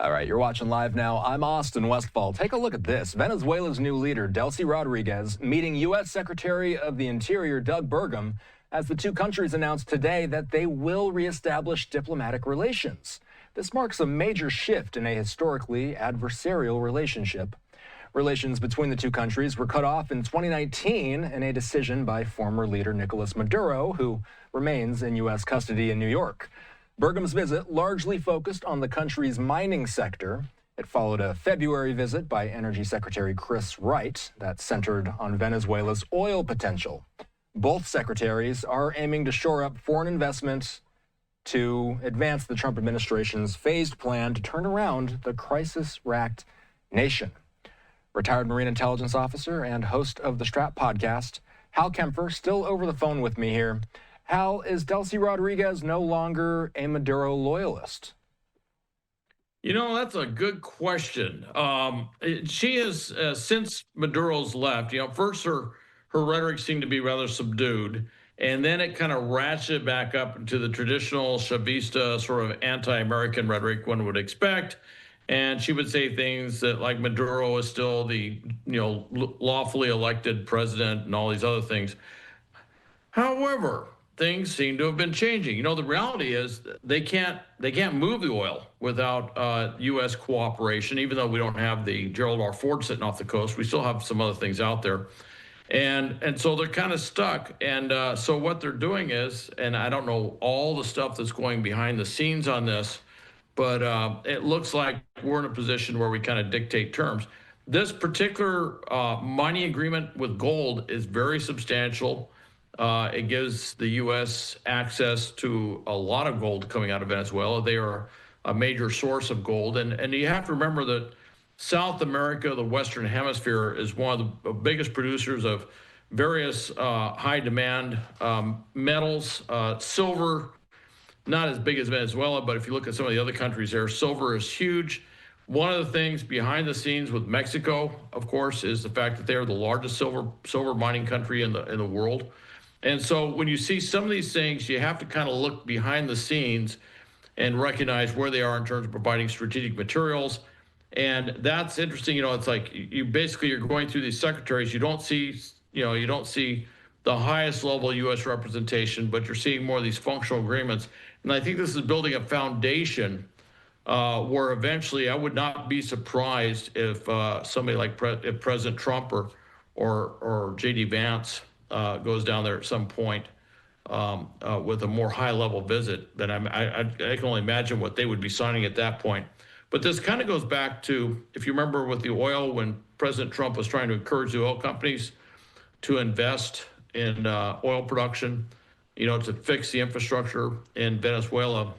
All right, you're watching Live Now. I'm Austin Westfall. Take a look at this. Venezuela's new leader, Delcy Rodríguez, meeting U.S. Secretary of the Interior Doug Burgum as the two countries announced today that they will reestablish diplomatic relations. This marks a major shift in a historically adversarial relationship. Relations between the two countries were cut off in 2019 in a decision by former leader Nicolas Maduro, who remains in U.S. custody in New York. Burgum's visit largely focused on the country's mining sector. It followed a February visit by Energy Secretary Chris Wright that centered on Venezuela's oil potential. Both secretaries are aiming to shore up foreign investment to advance the Trump administration's phased plan to turn around the crisis-racked nation. Retired Marine Intelligence Officer and host of the Strap podcast, Hal Kempfer, still over the phone with me here. Hal, is Delcy Rodríguez no longer a Maduro loyalist? You know, that's a good question. She has, since Maduro's left, first her rhetoric seemed to be rather subdued, and then it kind of ratcheted back up into the traditional Chavista sort of anti-American rhetoric one would expect. And she would say things that like Maduro is still the, lawfully elected president and all these other things. However, things seem to have been changing. The reality is they can't move the oil without U.S. cooperation, even though we don't have the Gerald R. Ford sitting off the coast. We still have some other things out there. And so they're kind of stuck. And so what they're doing is, and I don't know all the stuff that's going behind the scenes on this, but it looks like we're in a position where we kind of dictate terms. This particular mining agreement with gold is very substantial. It gives the U.S. access to a lot of gold coming out of Venezuela. They are a major source of gold. And you have to remember that South America, the Western Hemisphere, is one of the biggest producers of various high demand metals. Silver, not as big as Venezuela, but if you look at some of the other countries there, silver is huge. One of the things behind the scenes with Mexico, of course, is the fact that they are the largest silver mining country in the world. And so when you see some of these things, you have to kind of look behind the scenes and recognize where they are in terms of providing strategic materials. And that's interesting. It's like you're going through these secretaries. You don't see the highest level U.S. representation, but you're seeing more of these functional agreements. And I think this is building a foundation where eventually I would not be surprised if somebody like if President Trump or J.D. Vance goes down there at some point with a more high-level visit. Then I can only imagine what they would be signing at that point. But this kind of goes back to, if you remember with the oil, when President Trump was trying to encourage the oil companies to invest in oil production, to fix the infrastructure in Venezuela.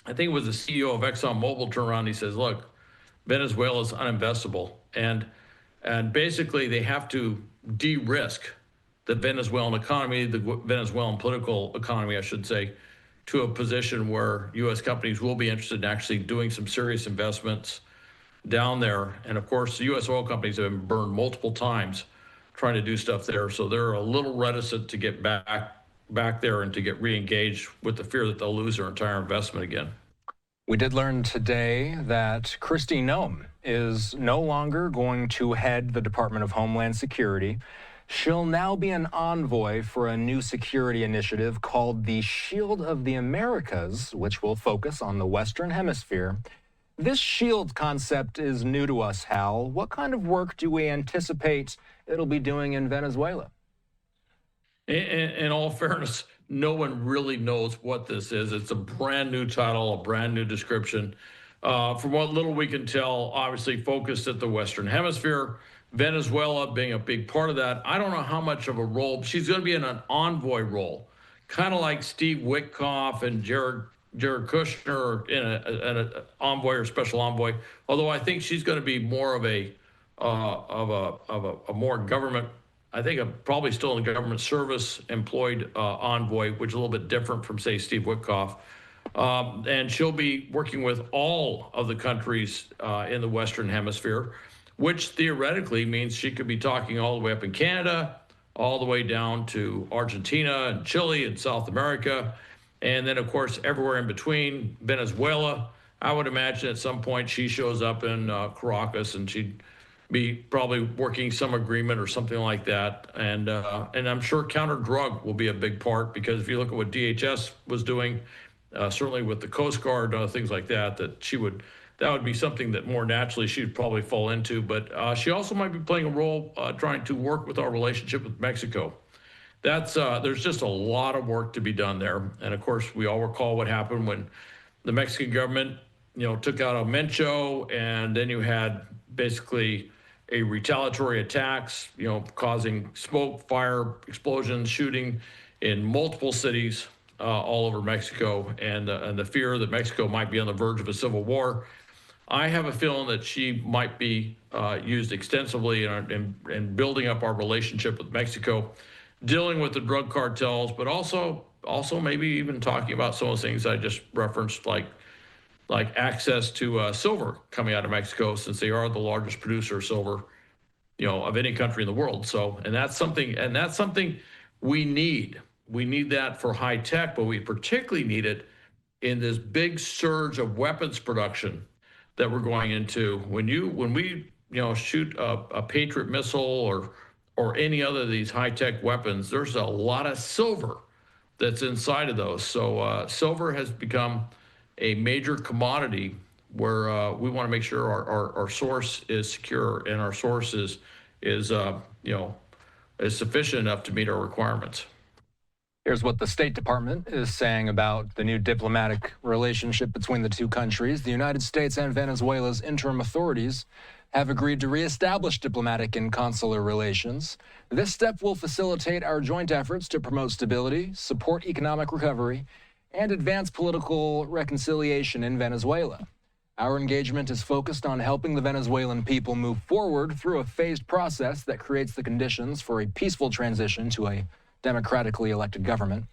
I think it was the CEO of ExxonMobil turned around and he says, look, Venezuela is uninvestable. And basically they have to de-risk the Venezuelan economy, the Venezuelan political economy, I should say, to a position where U.S. companies will be interested in actually doing some serious investments down there. And of course, the U.S. oil companies have been burned multiple times trying to do stuff there. So they're a little reticent to get back there and to get re-engaged with the fear that they'll lose their entire investment again. We did learn today that Kristi Noem is no longer going to head the Department of Homeland Security. She'll now be an envoy for a new security initiative called the Shield of the Americas, which will focus on the Western Hemisphere. This shield concept is new to us, Hal. What kind of work do we anticipate it'll be doing in Venezuela? In all fairness, no one really knows what this is. It's a brand new title, a brand new description. From what little we can tell, obviously focused at the Western Hemisphere, Venezuela being a big part of that. I don't know how much of a role. She's going to be in an envoy role, kind of like Steve Witkoff and Jared Kushner in an envoy or special envoy. Although I think she's going to be more of a more government. I think probably still in government service employed envoy, which is a little bit different from, say, Steve Witkoff. And she'll be working with all of the countries in the Western Hemisphere, which theoretically means she could be talking all the way up in Canada, all the way down to Argentina and Chile and South America. And then, of course, everywhere in between, Venezuela. I would imagine at some point she shows up in Caracas, and she'd be probably working some agreement or something like that. And I'm sure counter drug will be a big part, because if you look at what DHS was doing, certainly with the Coast Guard, things like that, that would be something that more naturally she'd probably fall into. But she also might be playing a role trying to work with our relationship with Mexico. There's just a lot of work to be done there. And of course, we all recall what happened when the Mexican government, took out El Mencho, and then you had basically a retaliatory attacks, causing smoke, fire, explosions, shooting in multiple cities all over Mexico, and the fear that Mexico might be on the verge of a civil war. I have a feeling that she might be used extensively in building up our relationship with Mexico, dealing with the drug cartels, but also maybe even talking about some of the things I just referenced, like access to silver coming out of Mexico, since they are the largest producer of silver, of any country in the world. So, and that's something we need. We need that for high tech, but we particularly need it in this big surge of weapons production that we're going into. When we shoot a Patriot missile or any other of these high tech weapons, there's a lot of silver that's inside of those. So silver has become a major commodity where we want to make sure our source is secure, and our source is sufficient enough to meet our requirements. Here's what the State Department is saying about the new diplomatic relationship between the two countries. The United States and Venezuela's interim authorities have agreed to reestablish diplomatic and consular relations. This step will facilitate our joint efforts to promote stability, support economic recovery, and advance political reconciliation in Venezuela. Our engagement is focused on helping the Venezuelan people move forward through a phased process that creates the conditions for a peaceful transition to a democratically elected government.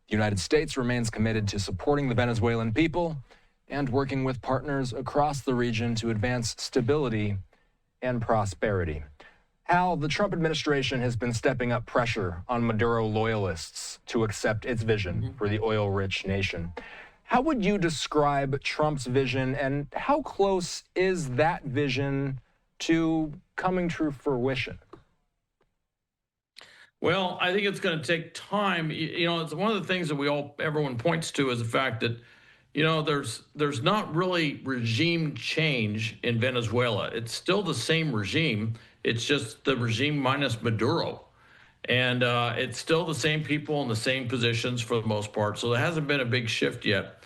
The United States remains committed to supporting the Venezuelan people and working with partners across the region to advance stability and prosperity. Hal, the Trump administration has been stepping up pressure on Maduro loyalists to accept its vision for the oil-rich nation. How would you describe Trump's vision, and how close is that vision to coming to fruition? Well, I think it's going to take time. It's one of the things that everyone points to is the fact that, there's not really regime change in Venezuela. It's still the same regime. It's just the regime minus Maduro. And it's still the same people in the same positions for the most part. So there hasn't been a big shift yet.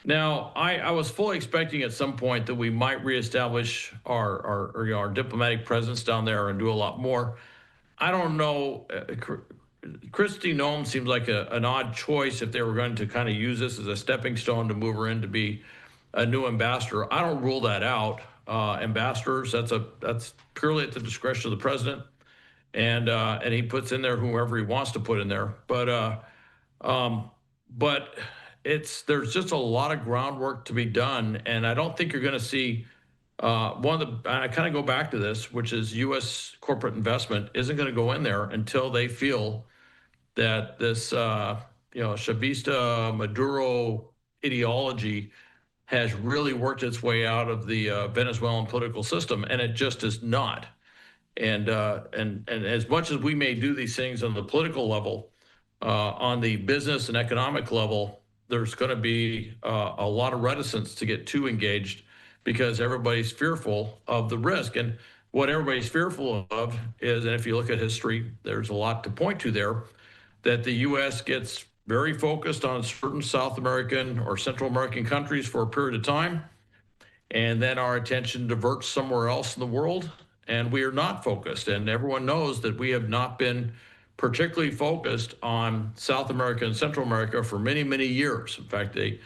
Now, I was fully expecting at some point that we might reestablish our diplomatic presence down there and do a lot more. I don't know. Kristi Noem seems like an odd choice if they were going to kind of use this as a stepping stone to move her in to be a new ambassador. I don't rule that out. Ambassadors, that's purely at the discretion of the president, and he puts in there whoever he wants to put in there. But there's just a lot of groundwork to be done, and I don't think you're going to see. I kind of go back to this, which is U.S. corporate investment isn't going to go in there until they feel that this, Chavista Maduro ideology has really worked its way out of the Venezuelan political system, and it just is not. And as much as we may do these things on the political level, on the business and economic level, there's going to be a lot of reticence to get too engaged, because everybody's fearful of the risk. And what everybody's fearful of is, and if you look at history, there's a lot to point to there, that the U.S. gets very focused on certain South American or Central American countries for a period of time, and then our attention diverts somewhere else in the world, and we are not focused. And everyone knows that we have not been particularly focused on South America and Central America for many, many years. In fact, they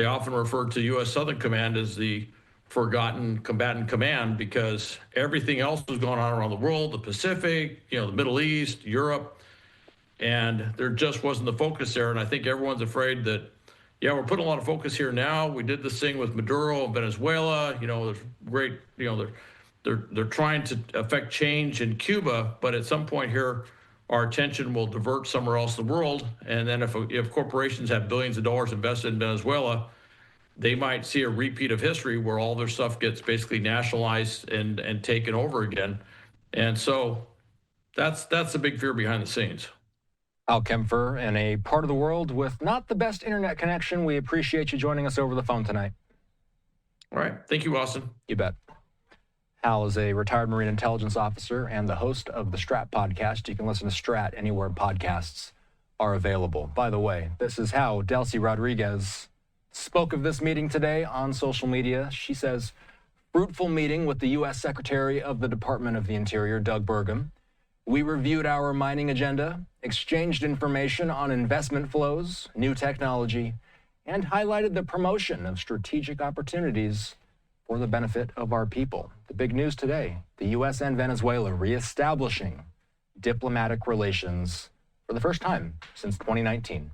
often refer to U.S. Southern Command as the forgotten combatant command, because everything else was going on around the world, the Pacific, the Middle East, Europe, and there just wasn't the focus there. And I think everyone's afraid that, we're putting a lot of focus here now. We did this thing with Maduro and Venezuela. There's great, they're trying to affect change in Cuba, but at some point here, our attention will divert somewhere else in the world. And then if corporations have billions of dollars invested in Venezuela, they might see a repeat of history where all their stuff gets basically nationalized and taken over again. And so that's the big fear behind the scenes. Hal Kempfer, in a part of the world with not the best internet connection, we appreciate you joining us over the phone tonight. All right. Thank you, Austin. You bet. Hal is a retired Marine intelligence officer and the host of the Strat podcast. You can listen to Strat anywhere podcasts are available. By the way, this is how Delcy Rodríguez spoke of this meeting today on social media. She says, fruitful meeting with the U.S. Secretary of the Department of the Interior, Doug Burgum. We reviewed our mining agenda, exchanged information on investment flows, new technology, and highlighted the promotion of strategic opportunities for the benefit of our people. The big news today, the U.S. and Venezuela reestablishing diplomatic relations for the first time since 2019.